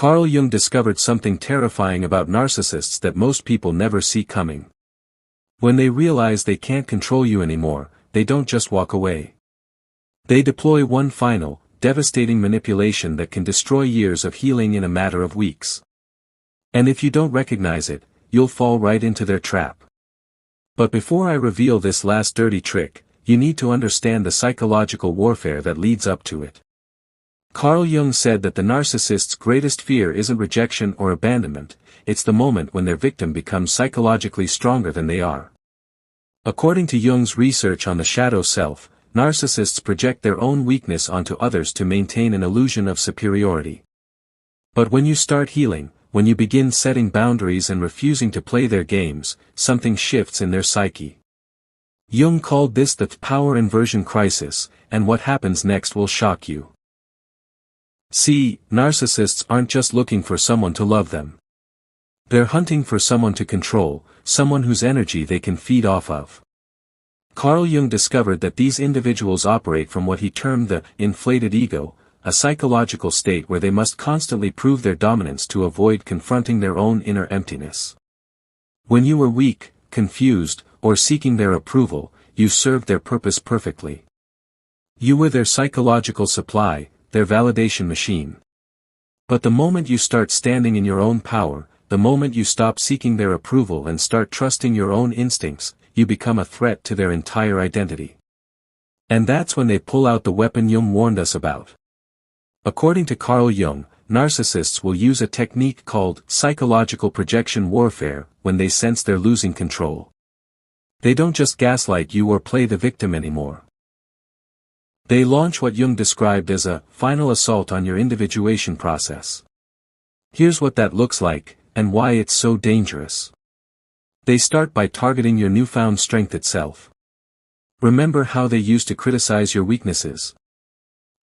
Carl Jung discovered something terrifying about narcissists that most people never see coming. When they realize they can't control you anymore, they don't just walk away. They deploy one final, devastating manipulation that can destroy years of healing in a matter of weeks. And if you don't recognize it, you'll fall right into their trap. But before I reveal this last dirty trick, you need to understand the psychological warfare that leads up to it. Carl Jung said that the narcissist's greatest fear isn't rejection or abandonment, it's the moment when their victim becomes psychologically stronger than they are. According to Jung's research on the shadow self, narcissists project their own weakness onto others to maintain an illusion of superiority. But when you start healing, when you begin setting boundaries and refusing to play their games, something shifts in their psyche. Jung called this the power inversion crisis, and what happens next will shock you. See, narcissists aren't just looking for someone to love them. They're hunting for someone to control, someone whose energy they can feed off of. Carl Jung discovered that these individuals operate from what he termed the inflated ego, a psychological state where they must constantly prove their dominance to avoid confronting their own inner emptiness. When you were weak, confused, or seeking their approval, you served their purpose perfectly. You were their psychological supply, their validation machine. But the moment you start standing in your own power, the moment you stop seeking their approval and start trusting your own instincts, you become a threat to their entire identity. And that's when they pull out the weapon Jung warned us about. According to Carl Jung, narcissists will use a technique called psychological projection warfare when they sense they're losing control. They don't just gaslight you or play the victim anymore. They launch what Jung described as a final assault on your individuation process. Here's what that looks like, and why it's so dangerous. They start by targeting your newfound strength itself. Remember how they used to criticize your weaknesses?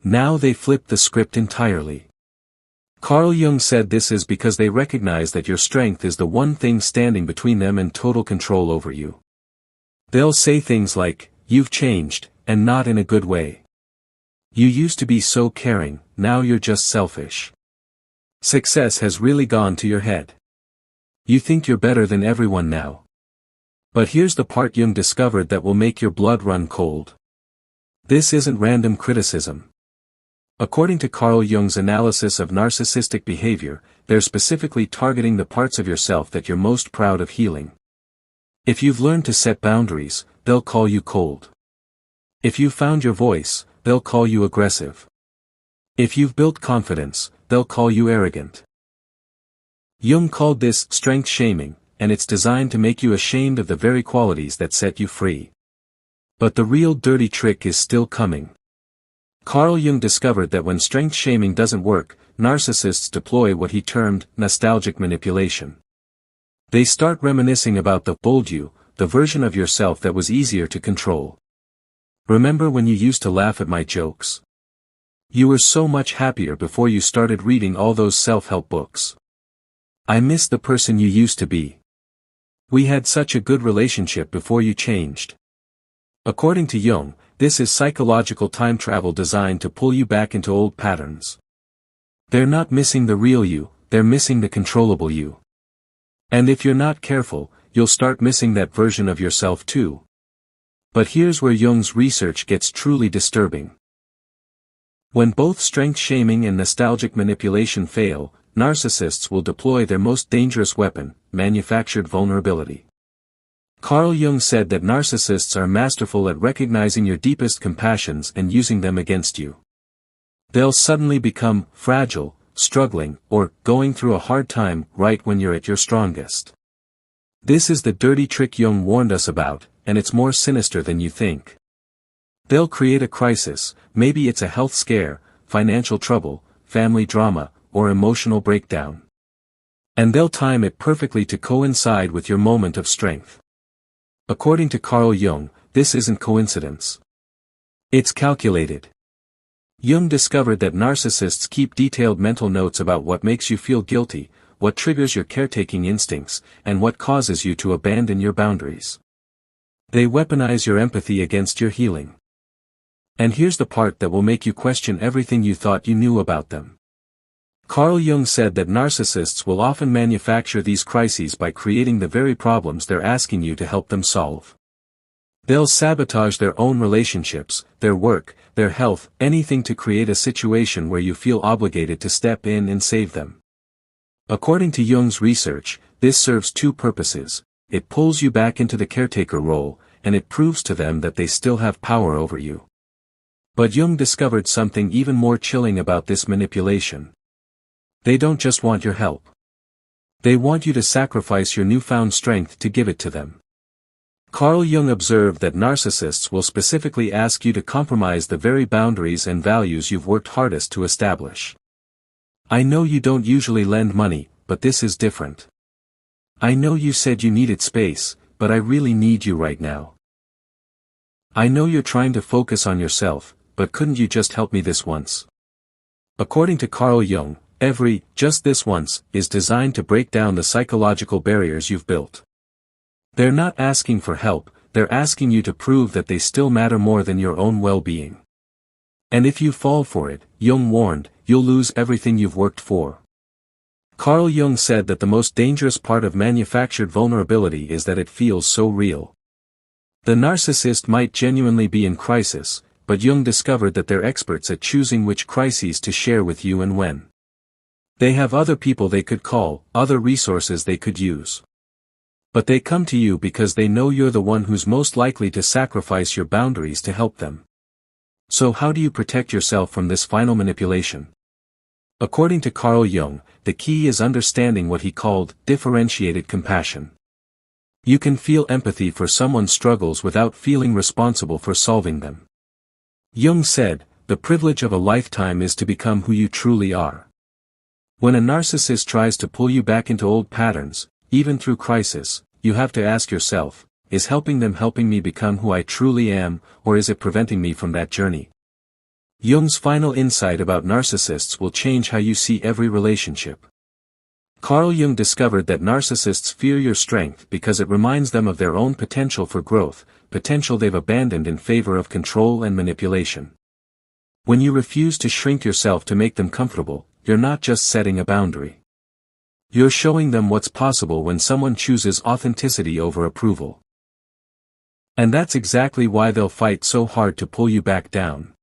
Now they flip the script entirely. Carl Jung said this is because they recognize that your strength is the one thing standing between them and total control over you. They'll say things like, "You've changed, and not in a good way. You used to be so caring, now you're just selfish. Success has really gone to your head. You think you're better than everyone now." But here's the part Jung discovered that will make your blood run cold. This isn't random criticism. According to Carl Jung's analysis of narcissistic behavior, they're specifically targeting the parts of yourself that you're most proud of healing. If you've learned to set boundaries, they'll call you cold. If you've found your voice, they'll call you aggressive. If you've built confidence, they'll call you arrogant. Jung called this strength shaming, and it's designed to make you ashamed of the very qualities that set you free. But the real dirty trick is still coming. Carl Jung discovered that when strength shaming doesn't work, narcissists deploy what he termed nostalgic manipulation. They start reminiscing about the old you, the version of yourself that was easier to control. Remember when you used to laugh at my jokes? You were so much happier before you started reading all those self-help books. I miss the person you used to be. We had such a good relationship before you changed. According to Jung, this is psychological time travel designed to pull you back into old patterns. They're not missing the real you, they're missing the controllable you. And if you're not careful, you'll start missing that version of yourself too. But here's where Jung's research gets truly disturbing. When both strength shaming and nostalgic manipulation fail, narcissists will deploy their most dangerous weapon, manufactured vulnerability. Carl Jung said that narcissists are masterful at recognizing your deepest compassions and using them against you. They'll suddenly become fragile, struggling, or going through a hard time right when you're at your strongest. This is the dirty trick Jung warned us about, and it's more sinister than you think. They'll create a crisis, maybe it's a health scare, financial trouble, family drama, or emotional breakdown. And they'll time it perfectly to coincide with your moment of strength. According to Carl Jung, this isn't coincidence. It's calculated. Jung discovered that narcissists keep detailed mental notes about what makes you feel guilty, what triggers your caretaking instincts, and what causes you to abandon your boundaries. They weaponize your empathy against your healing. And here's the part that will make you question everything you thought you knew about them. Carl Jung said that narcissists will often manufacture these crises by creating the very problems they're asking you to help them solve. They'll sabotage their own relationships, their work, their health, anything to create a situation where you feel obligated to step in and save them. According to Jung's research, this serves two purposes: it pulls you back into the caretaker role, and it proves to them that they still have power over you. But Jung discovered something even more chilling about this manipulation. They don't just want your help. They want you to sacrifice your newfound strength to give it to them. Carl Jung observed that narcissists will specifically ask you to compromise the very boundaries and values you've worked hardest to establish. I know you don't usually lend money, but this is different. I know you said you needed space, but I really need you right now. I know you're trying to focus on yourself, but couldn't you just help me this once? According to Carl Jung, every "just this once" is designed to break down the psychological barriers you've built. They're not asking for help, they're asking you to prove that they still matter more than your own well-being. And if you fall for it, Jung warned, you'll lose everything you've worked for. Carl Jung said that the most dangerous part of manufactured vulnerability is that it feels so real. The narcissist might genuinely be in crisis, but Jung discovered that they're experts at choosing which crises to share with you and when. They have other people they could call, other resources they could use. But they come to you because they know you're the one who's most likely to sacrifice your boundaries to help them. So how do you protect yourself from this final manipulation? According to Carl Jung, the key is understanding what he called differentiated compassion. You can feel empathy for someone's struggles without feeling responsible for solving them. Jung said, the privilege of a lifetime is to become who you truly are. When a narcissist tries to pull you back into old patterns, even through crisis, you have to ask yourself, is helping them helping me become who I truly am, or is it preventing me from that journey? Jung's final insight about narcissists will change how you see every relationship. Carl Jung discovered that narcissists fear your strength because it reminds them of their own potential for growth, potential they've abandoned in favor of control and manipulation. When you refuse to shrink yourself to make them comfortable, you're not just setting a boundary. You're showing them what's possible when someone chooses authenticity over approval. And that's exactly why they'll fight so hard to pull you back down.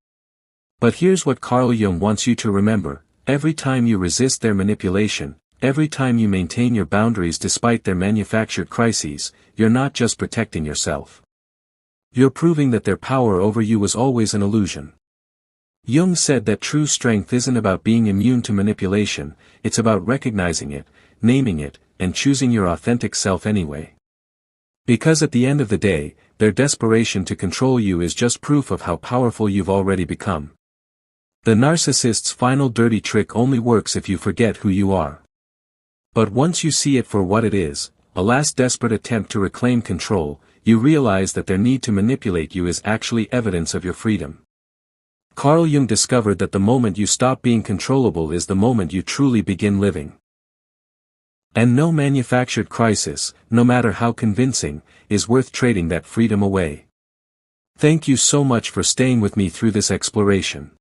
But here's what Carl Jung wants you to remember: every time you resist their manipulation, every time you maintain your boundaries despite their manufactured crises, you're not just protecting yourself. You're proving that their power over you was always an illusion. Jung said that true strength isn't about being immune to manipulation, it's about recognizing it, naming it, and choosing your authentic self anyway. Because at the end of the day, their desperation to control you is just proof of how powerful you've already become. The narcissist's final dirty trick only works if you forget who you are. But once you see it for what it is, a last desperate attempt to reclaim control, you realize that their need to manipulate you is actually evidence of your freedom. Carl Jung discovered that the moment you stop being controllable is the moment you truly begin living. And no manufactured crisis, no matter how convincing, is worth trading that freedom away. Thank you so much for staying with me through this exploration.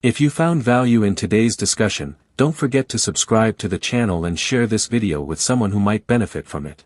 If you found value in today's discussion, don't forget to subscribe to the channel and share this video with someone who might benefit from it.